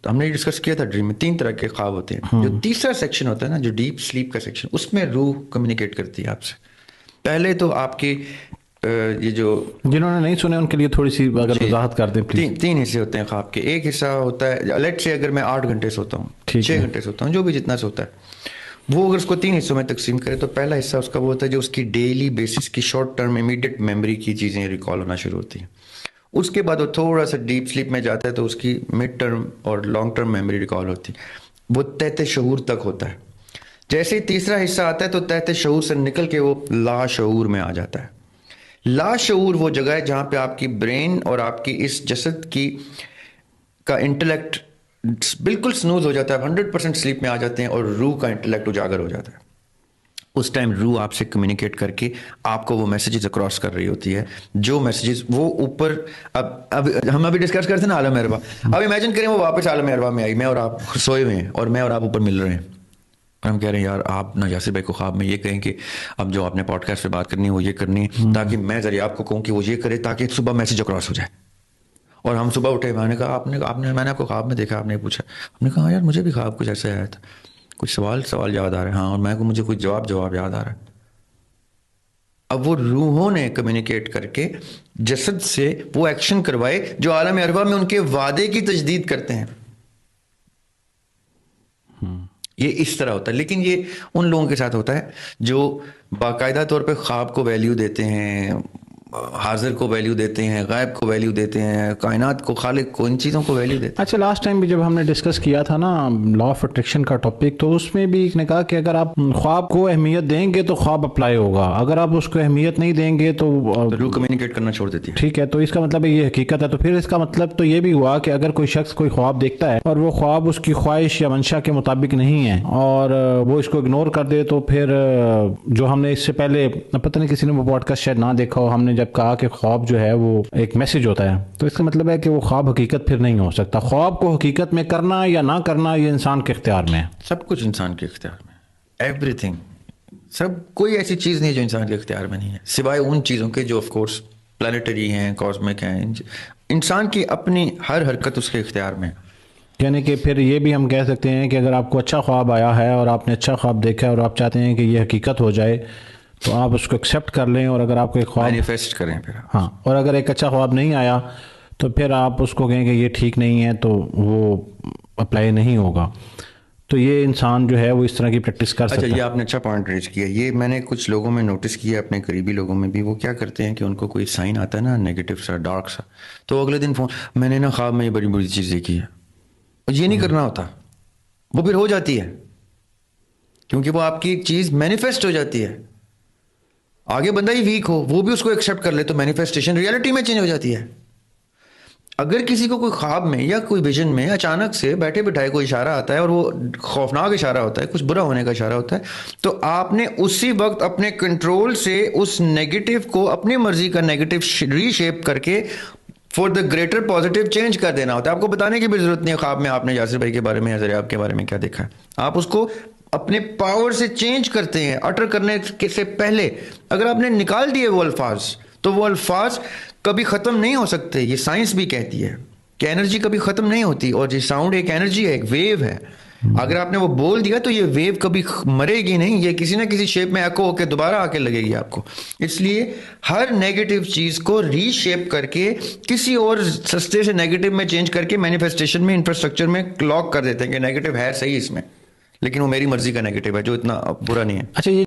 ہم نے ڈسکس کیا تھا ڈریم میں 3 طرح کے خواب ہوتے ہیں. جو تیسرا سیکشن ہوتا ہے نا، جو ڈیپ سلیپ کا سیکشن، اس میں روح کمیونیکیٹ کرتی ہے آپ سے. پہلے تو آپ کی یہ جو جنہوں نے نہیں سنے ان کے لیے تھوڑی سی اگر وضاحت کر دیں پلیز. 3 حصے ہوتے ہیں خواب کے. ایک حصہ ہوتا ہے لیٹ سے اگر میں 8 گھنٹے سوتا ہوں، 6 گھنٹے سوتا ہوں، جو بھی جتنا سوتا ہے، وہ اگر اس کو 3 حصوں میں تقسیم کرے تو پہلا حصہ اس کا وہ ہوتا ہے جو اس کی ڈیلی بیسس کی شارٹ ٹرم امیڈیٹ میموری کی چیزیں ریکال ہونا شروع ہوتی ہیں. اس کے بعد وہ تھوڑا سا ڈیپ سلیپ میں جاتا ہے تو اس کی مڈ ٹرم اور لانگ ٹرم میموری ریکال ہوتی ہے. وہ تحت شعور تک ہوتا ہے. جیسے ہی تیسرا حصہ آتا ہے تو تحت شعور سے نکل کے وہ لا شعور میں آ جاتا ہے. لا شعور وہ جگہ ہے جہاں پہ آپ کی برین اور آپ کی اس جسد کی کا انٹلیکٹ بالکل سنوز ہو جاتا ہے، 100% سلیپ میں آ جاتے ہیں اور روح کا انٹلیکٹ اجاگر ہو جاتا ہے. اس ٹائم روح آپ سے کمیونیکیٹ کر کے آپ کو وہ میسیجز اکراس کر رہی ہوتی ہے، جو میسیجز وہ اوپر اب ہم ابھی ڈسکس کرتے ہیں نا عالم ارواح. اب امیجن کریں وہ واپس عالم ارواح میں آئی، میں اور آپ سوئے ہوئے ہیں اور میں اور آپ اوپر مل رہے ہیں. ہم کہہ رہے ہیں یار آپ نا یاسر بھائی کو خواب میں یہ کہیں کہ اب جو آپ نے پوڈ کاسٹ پہ بات کرنی ہے وہ یہ کرنی ہے، تاکہ میں ذریعے آپ کو کہوں کہ وہ یہ کرے تاکہ صبح میسیج اکراس ہو جائے. اور ہم صبح اٹھے، میں نے کہا میں نے آپ کو خواب میں دیکھا، آپ نے پوچھا، ہم نے کہا یار مجھے بھی خواب کچھ ایسا آیا تھا، کچھ سوال یاد آ رہا ہے. ہاں، اور میں کو مجھے کچھ جواب یاد آ رہا ہے. اب وہ روحوں نے کمیونیکیٹ کر کے جسد سے وہ ایکشن کروائے جو عالم ارواح میں ان کے وعدے کی تجدید کرتے ہیں. یہ اس طرح ہوتا ہے. لیکن یہ ان لوگوں کے ساتھ ہوتا ہے جو باقاعدہ طور پہ خواب کو ویلیو دیتے ہیں، حاضر کو ویلیو دیتے ہیں، غائب کو ویلیو دیتے ہیں، کائنات کو، خالق کو، ان چیزوں کو ویلیو دیتے ہیں. اچھا، لاسٹ ٹائم بھی جب ہم نے ڈسکس کیا تھا نا لا آف اٹریکشن کا ٹاپک، تو اس میں بھی ایک نے کہا کہ اگر آپ خواب کو اہمیت دیں گے تو خواب اپلائی ہوگا، اگر آپ اس کو اہمیت نہیں دیں گے تو روح کمیونیکیٹ کرنا چھوڑ دیتی ہے. ٹھیک ہے، تو اس کا مطلب یہ حقیقت ہے. تو پھر اس کا مطلب تو یہ بھی ہوا کہ اگر کوئی شخص کوئی خواب دیکھتا ہے اور وہ خواب اس کی خواہش یا منشا کے مطابق نہیں ہے اور وہ اس کو اگنور کر دے، تو پھر جو ہم نے اس سے پہلے پتہ نہیں کسی نے وہ پوڈ کاسٹ شاید نہ دیکھا ہو، ہم نے جب کہا کہ خواب جو ہے وہ ایک میسج ہوتا ہے، تو اس کا مطلب ہے کہ وہ خواب حقیقت پھر نہیں ہو سکتا. خواب کو حقیقت میں کرنا یا نہ کرنا یہ انسان کے اختیار میں ہے. سب کچھ انسان کے اختیار میں، ایوری تھنگ، سب کوئی ایسی چیز نہیں جو انسان کے اختیار میں نہیں ہے، سوائے ان چیزوں کے جو آف کورس پلانیٹری ہیں، کاسمک ہیں. انسان کی اپنی ہر حرکت اس کے اختیار میں ہے. یعنی کہ پھر یہ بھی ہم کہہ سکتے ہیں کہ اگر آپ کو اچھا خواب آیا ہے اور آپ نے اچھا خواب دیکھا ہے اور آپ چاہتے ہیں کہ یہ حقیقت ہو جائے تو آپ اس کو ایکسیپٹ کر لیں، اور اگر آپ کو ایک خواب مینیفیسٹ کریں پھر. ہاں، اور اگر ایک اچھا خواب نہیں آیا تو پھر آپ اس کو کہیں کہ یہ ٹھیک نہیں ہے تو وہ اپلائی نہیں ہوگا. تو یہ انسان جو ہے وہ اس طرح کی پریکٹس کر سکتا ہے. اچھا، یہ آپ نے اچھا پوائنٹ ریز کیا. یہ میں نے کچھ لوگوں میں نوٹس کیا، اپنے قریبی لوگوں میں بھی. وہ کیا کرتے ہیں کہ ان کو کوئی سائن آتا ہے نا نیگیٹو سا، ڈارک سا، تو اگلے دن فون، میں نے نا خواب میں یہ بڑی بری چیز دیکھی ہے. یہ نہیں کرنا ہوتا، وہ پھر ہو جاتی ہے کیونکہ وہ آپ کی ایک چیز مینیفیسٹ ہو جاتی ہے. آگے بندہ ہی ویک ہو، وہ بھی اس کو ایکسیپٹ کر لے تو مینیفیسٹیشن ریالٹی میں چینج ہو جاتی ہے. اگر کسی کو کوئی خواب میں یا کوئی ویژن میں اچانک سے بیٹھے بٹھائے کوئی اشارہ آتا ہے اور وہ خوفناک اشارہ ہوتا ہے، کچھ برا ہونے کا اشارہ ہوتا ہے، تو آپ نے اسی وقت اپنے کنٹرول سے اس نیگیٹو کو اپنی مرضی کا نیگیٹو ری شیپ کر کے for the greater positive change کر دینا ہوتا ہے. آپ کو بتانے کی بھی ضرورت نہیں ہے خواب میں آپ نے یاسر بھائی کے بارے میں یا ذریعہ آپ کے بارے میں کیا دیکھا ہے. آپ اس کو اپنے پاور سے چینج کرتے ہیں اٹر کرنے سے پہلے. اگر آپ نے نکال دیے وہ الفاظ تو وہ الفاظ کبھی ختم نہیں ہو سکتے. یہ سائنس بھی کہتی ہے کہ انرجی کبھی ختم نہیں ہوتی، اور یہ ساؤنڈ ایک انرجی ہے، ایک ویو ہے. اگر آپ نے وہ بول دیا تو یہ ویو کبھی مرے گی نہیں، یہ کسی نہ کسی شیپ میں ایکو ہو کے دوبارہ آ کے لگے گی آپ کو. اس لیے ہر نیگیٹو چیز کو ری شیپ کر کے کسی اور سستے سے نیگیٹو میں چینج کر کے مینیفیسٹیشن میں، انفراسٹرکچر میں لاک کر دیتے ہیں کہ نیگیٹو ہے صحیح اس میں، لیکن وہ میری مرضی کا نیگیٹو ہے جو اتنا برا نہیں ہے. اچھا، یہ